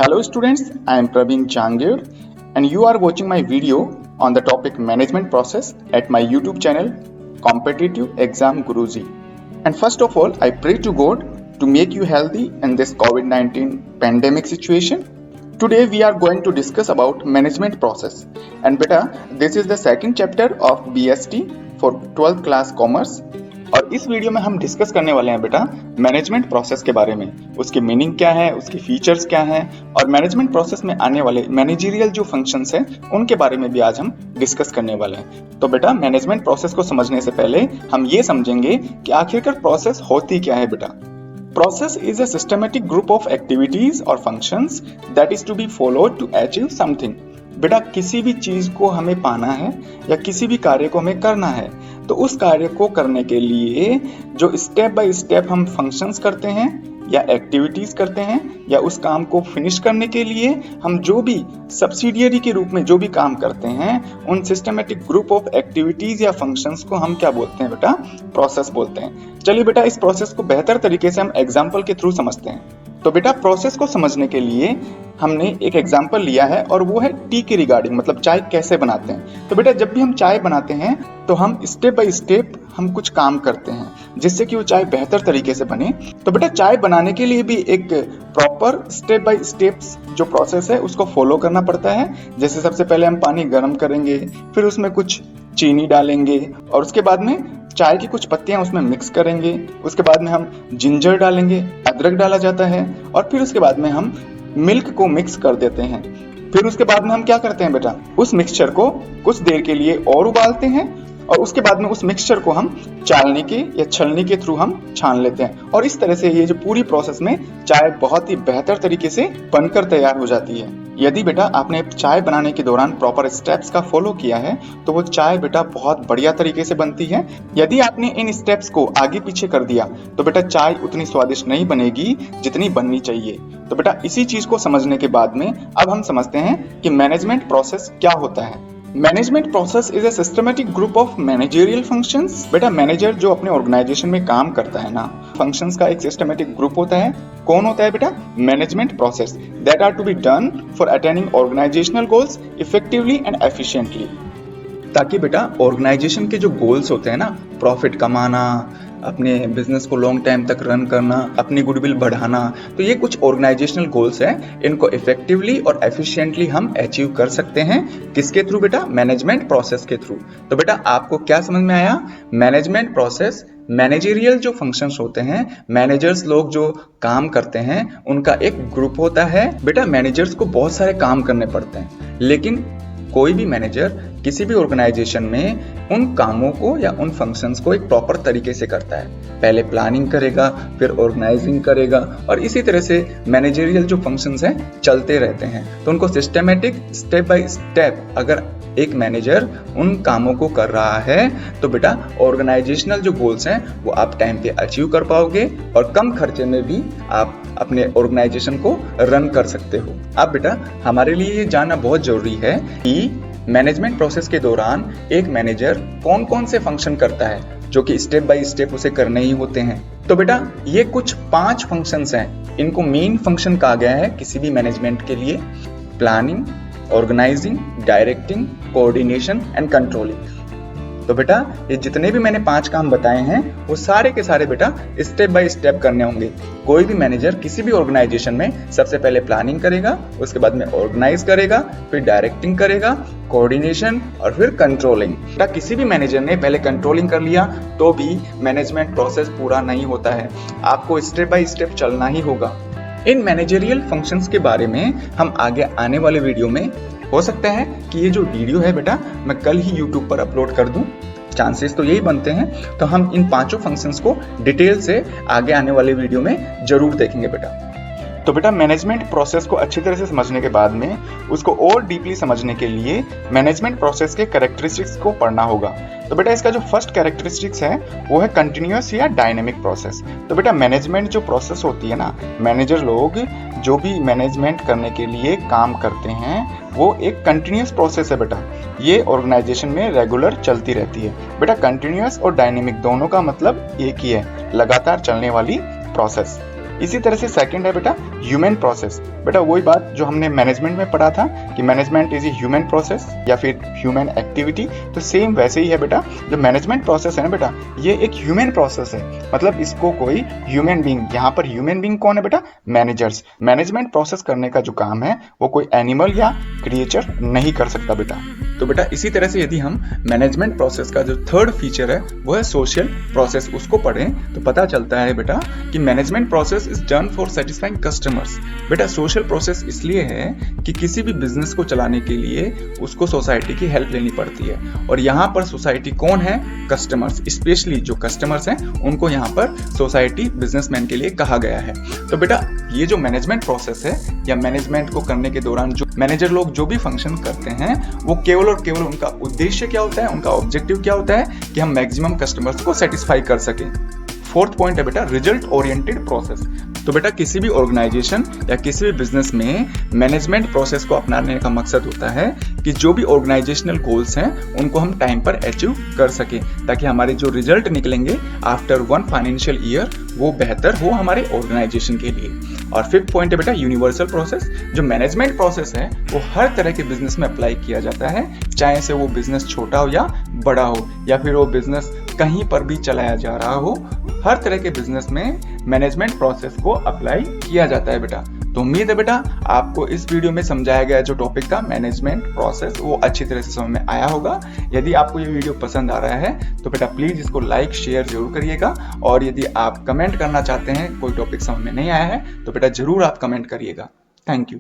Hello students, I am Praveen Jangir and you are watching my video on the topic management process at my YouTube channel Competitive Exam Guruji. And first of all, I pray to God to make you healthy in this COVID-19 pandemic situation. Today we are going to discuss about management process. And beta, this is the second chapter of BST for 12th class commerce. और इस video में हम discuss करने वाले हैं बेटा management process के बारे में, उसकी मीनिंग क्या है, उसके फीचर्स क्या हैं और मैनेजमेंट प्रोसेस में आने वाले मैनेजरियल जो फंक्शंस हैं उनके बारे में भी आज हम डिस्कस करने वाले हैं। तो बेटा मैनेजमेंट प्रोसेस को समझने से पहले हम ये समझेंगे कि आखिरकार प्रोसेस होती क्या है बेटा। Process is a systematic group of activities or functions that is to be followed to achieve something. बेटा किसी भी चीज को हमें पाना है या किसी भी कार्य को हमें करना है तो उस कार्य को करने के लिए जो स्टेप बाय स्टेप हम फंक्शंस करते हैं या एक्टिविटीज करते हैं या उस काम को फिनिश करने के लिए हम जो भी सब्सिडियरी के रूप में जो भी काम करते हैं उन सिस्टमेटिक ग्रुप ऑफ एक्टिविटीज या फंक्शंस को हम क्या बोलते हैं बेटा, प्रोसेस बोलते हैं। चलिए बेटा इस प्रोसेस को बेहतर तरीके से हम एग्जाम्पल के थ्रू समझते हैं। तो बेटा प्रोसेस को समझने के लिए हमने एक एग्जाम्पल लिया है और वो है टी के रिगार्डिंग, मतलब चाय कैसे बनाते हैं। तो बेटा जब भी हम चाय बनाते हैं तो हम स्टेप बाय स्टेप हम कुछ काम करते हैं जिससे कि वो चाय बेहतर तरीके से बने। तो बेटा चाय बनाने के लिए भी एक प्रॉपर स्टेप बाय स्टेप्स जो प्रोसेस है उसको फॉलो करना पड़ता है। जैसे सबसे पहले हम पानी गर्म करेंगे, फिर उसमें कुछ चीनी डालेंगे और उसके बाद में चाय की कुछ पत्तियां उसमें मिक्स करेंगे, उसके बाद में हम जिंजर डालेंगे, अदरक डाला जाता है और फिर उसके बाद में हम मिल्क को मिक्स कर देते हैं। फिर उसके बाद में हम क्या करते हैं बेटा, उस मिक्सचर को कुछ देर के लिए और उबालते हैं और उसके बाद में उस मिक्सचर को हम चालनी के या छलनी के थ्रू हम छान लेते हैं और इस तरह से ये जो पूरी प्रोसेस में चाय बहुत ही बेहतर तरीके से बनकर तैयार हो जाती है। यदि बेटा आपने चाय बनाने के दौरान प्रॉपर स्टेप्स का फॉलो किया है तो वो चाय बेटा बहुत बढ़िया तरीके से बनती है। यदि आपने इन स्टेप्स को आगे पीछे कर दिया तो बेटा चाय उतनी स्वादिष्ट नहीं बनेगी जितनी बननी चाहिए। तो बेटा इसी चीज को समझने के बाद में अब हम समझते हैं कि मैनेजमेंट प्रोसेस क्या होता है। Management process is a systematic group of managerial functions. बेटा मैनेजर जो अपने ऑर्गेनाइजेशन में काम करता है ना, फंक्शंस का एक सिस्टमेटिक ग्रुप होता है। कौन होता है बेटा? Management process that are to be done for attaining organizational goals effectively and efficiently. ताकि बेटा ऑर्गेनाइजेशन के जो गोल्स होते हैं ना, प्रॉफिट कमाना, अपने बिजनेस को लॉन्ग टाइम तक रन करना, अपनी गुडविल बढ़ाना, तो ये कुछ ऑर्गेनाइजेशनल गोल्स हैं। इनको इफेक्टिवली और एफिशिएंटली हम अचीव कर सकते हैं। किसके थ्रू बेटा? मैनेजमेंट प्रोसेस के थ्रू। तो बेटा आपको क्या समझ में आया? मैनेजमेंट प्रोसेस मैनेजरियल जो फंक्शंस होते हैं, मैनेजर्स लोग जो काम करते हैं उनका एक ग्रुप होता है। बेटा मैनेजर्स को बहुत सारे काम करने पड़ते हैं लेकिन कोई भी मैनेजर किसी भी ऑर्गेनाइजेशन में उन कामों को या उन फंक्शंस को एक प्रॉपर तरीके से करता है। पहले प्लानिंग करेगा, फिर ऑर्गेनाइजिंग करेगा और इसी तरह से मैनेजरियल जो फंक्शंस हैं चलते रहते हैं। तो उनको सिस्टमेटिक स्टेप बाय स्टेप अगर एक मैनेजर उन कामों को कर रहा है तो बेटा ऑर्गेनाइजेशनल जो गोल्स हैं वो आप टाइम पे अचीव कर पाओगे और कम खर्चे में भी आप अपने ऑर्गेनाइजेशन को रन कर सकते हो। अब बेटा हमारे लिए ये जानना बहुत जरूरी है कि मैनेजमेंट प्रोसेस के दौरान एक मैनेजर कौन कौन से फंक्शन करता है जो कि स्टेप बाय स्टेप उसे करने ही होते हैं। तो बेटा ये कुछ 5 फंक्शंस हैं, इनको मेन फंक्शन कहा गया है किसी भी मैनेजमेंट के लिए। Planning, organizing, directing, coordination and controlling. तो बेटा ये जितने भी मैंने 5 काम बताए हैं वो सारे के सारे बेटा स्टेप बाय स्टेप करने होंगे। कोई भी मैनेजर किसी भी ऑर्गेनाइजेशन में सबसे पहले प्लानिंग करेगा, उसके बाद में ऑर्गेनाइज करेगा, फिर डायरेक्टिंग करेगा, कोऑर्डिनेशन और फिर कंट्रोलिंग। बेटा किसी भी मैनेजर ने पहले कंट्रोलिंग कर लिया तो भी मैनेजमेंट प्रोसेस पूरा नहीं होता है, आपको स्टेप बाय स्टेप चलना ही होगा। इन मैनेजरियल फंक्शंस के बारे में हम आगे आने वाले वीडियो में, हो सकता है कि ये जो वीडियो है बेटा मैं कल ही YouTube पर अपलोड कर दूं, चांसेस तो यही बनते हैं। तो हम इन 5 फंक्शंस को डिटेल से आगे आने वाले वीडियो में जरूर देखेंगे बेटा। तो बेटा मैनेजमेंट प्रोसेस को अच्छी तरह से समझने के बाद में उसको और डीपली समझने के लिए मैनेजमेंट प्रोसेस के कैरेक्टरिस्टिक्स को पढ़ना होगा। तो बेटा इसका जो फर्स्ट कैरेक्टरिस्टिक्स है वो है कंटिन्यूअस या डायनेमिक प्रोसेस। तो बेटा मैनेजमेंट जो प्रोसेस होती है ना, मैनेजर लोग जो भी मैनेजमेंट करने के लिए काम करते हैं वो एक कंटिन्यूअस प्रोसेस है बेटा। ये ऑर्गेनाइजेशन में रेगुलर चलती रहती है। बेटा कंटिन्यूअस और डायनेमिक दोनों का मतलब एक ही है, लगातार चलने वाली प्रोसेस। इसी तरह से सेकंड है बेटा ह्यूमन प्रोसेस। बेटा वही बात जो हमने मैनेजमेंट में पढ़ा था कि management is a human process या फिर ह्यूमन एक्टिविटी, तो सेम वैसे ही है बेटा। जो मैनेजमेंट प्रोसेस है ना बेटा, ये एक ह्यूमन प्रोसेस है, मतलब इसको कोई ह्यूमन बीइंग, यहाँ पर ह्यूमन बीइंग कौन है बेटा? मैनेजर्स। मैनेजमेंट प्रोसेस करने का जो काम है वो कोई एनिमल या क्रिएचर नहीं कर सकता बेटा। तो बेटा इसी तरह से यदि हम मैनेजमेंट प्रोसेस का जो थर्ड फीचर है वो है सोशल प्रोसेस, उसको पढ़ें तो पता चलता है बेटा कि management process is done for satisfying customers. बेटा सोशल प्रोसेस इसलिए है कि किसी भी बिजनेस को चलाने के लिए उसको सोसाइटी की हेल्प लेनी पड़ती है, और यहाँ पर सोसाइटी कौन है? कस्टमर्स। स्पेशली जो कस्टमर्स हैं उनको यहाँ पर सोसाइटी बिजनेसमैन के लिए कहा गया है। तो बेटा ये जो मैनेजमेंट प्रोसेस है या मैनेजमेंट को करने के दौरान जो मैनेजर लोग जो भी फंक्शन करते हैं वो केवल और केवल उनका उद्देश्य क्या होता है, उनका ऑब्जेक्टिव क्या होता है कि हम मैक्सिमम कस्टमर्स को सेटिस्फाई कर सकें। फोर्थ पॉइंट है बेटा रिजल्ट ओरिएंटेड प्रोसेस। तो बेटा किसी भी ऑर्गेनाइजेशन या किसी भी बिजनेस में मैनेजमेंट प्रोसेस को अपनाने का मकसद होता है कि जो भी ऑर्गेनाइजेशनल गोल्स हैं उनको हम टाइम पर अचीव कर सकें, ताकि हमारे जो रिजल्ट निकलेंगे आफ्टर 1 फाइनेंशियल ईयर वो बेहतर हो हमारे ऑर्गेनाइजेशन के लिए। और फिफ्थ पॉइंट है बेटा यूनिवर्सल प्रोसेस। जो मैनेजमेंट प्रोसेस है वो हर तरह के बिजनेस में अप्लाई किया जाता है, चाहे से वो बिजनेस छोटा हो या बड़ा हो, या फिर वो बिजनेस कहीं पर भी चलाया जा रहा हो, हर तरह के बिजनेस में मैनेजमेंट प्रोसेस को अप्लाई किया जाता है बेटा। तो उम्मीद है बेटा आपको इस वीडियो में समझाया गया जो टॉपिक था मैनेजमेंट प्रोसेस वो अच्छी तरह से समझ में आया होगा। यदि आपको ये वीडियो पसंद आ रहा है तो बेटा प्लीज इसको लाइक शेयर जरूर करिएगा, और यदि आप कमेंट करना चाहते हैं, कोई टॉपिक समझ में नहीं आया है तो बेटा जरूर आप कमेंट करिएगा। Thank you.